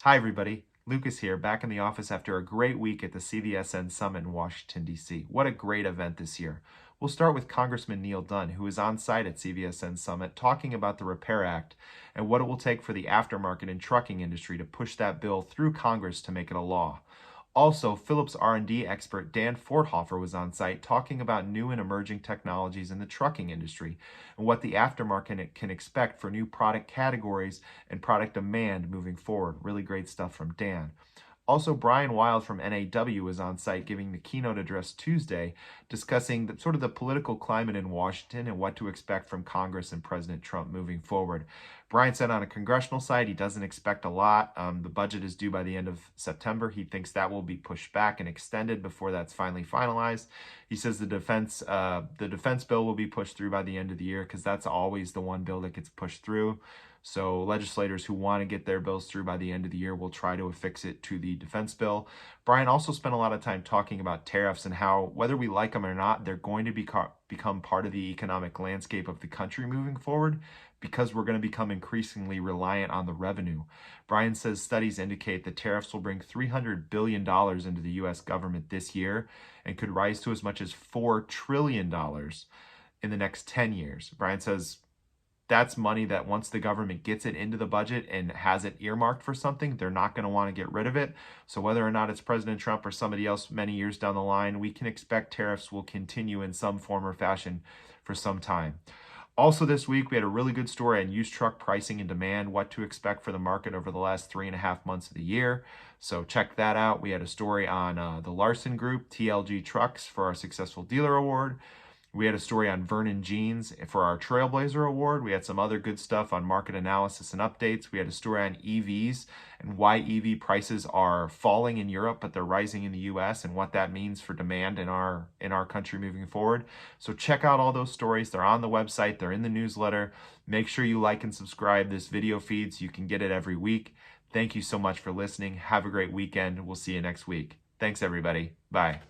Hi, everybody. Lucas here, back in the office after a great week at the CVSN Summit in Washington, D.C. What a great event this year. We'll start with Congressman Neil Dunn, who is on site at CVSN Summit talking about the Repair Act and what it will take for the aftermarket and trucking industry to push that bill through Congress to make it a law. Also, Philips R&D expert Dan Forthoffer was on site talking about new and emerging technologies in the trucking industry and what the aftermarket can expect for new product categories and product demand moving forward. Really great stuff from Dan. Also, Brian Wild from NAW was on site giving the keynote address Tuesday, discussing sort of the political climate in Washington and what to expect from Congress and President Trump moving forward. Brian said on a congressional side, he doesn't expect a lot. The budget is due by the end of September. He thinks that will be pushed back and extended before that's finally finalized. He says the defense bill will be pushed through by the end of the year because that's always the one bill that gets pushed through. So legislators who want to get their bills through by the end of the year will try to affix it to the defense bill. Brian also spent a lot of time talking about tariffs and how, whether we like them or not, they're going to become part of the economic landscape of the country moving forward because we're going to become increasingly reliant on the revenue. Brian says studies indicate that tariffs will bring $300 billion into the U.S. government this year and could rise to as much as $4 trillion in the next 10 years. Brian says that's money that once the government gets it into the budget and has it earmarked for something, they're not going to want to get rid of it. So whether or not it's President Trump or somebody else many years down the line, we can expect tariffs will continue in some form or fashion for some time. Also this week, we had a really good story on used truck pricing and demand, what to expect for the market over the last 3.5 months of the year. So check that out. We had a story on the Larson Group, TLG Trucks, for our Successful Dealer Award. We had a story on Vernon Jeans for our Trailblazer Award. We had some other good stuff on market analysis and updates. We had a story on EVs and why EV prices are falling in Europe, but they're rising in the US, and what that means for demand in our country moving forward. So check out all those stories. They're on the website. They're in the newsletter. Make sure you like and subscribe this video feed so you can get it every week. Thank you so much for listening. Have a great weekend. We'll see you next week. Thanks, everybody. Bye.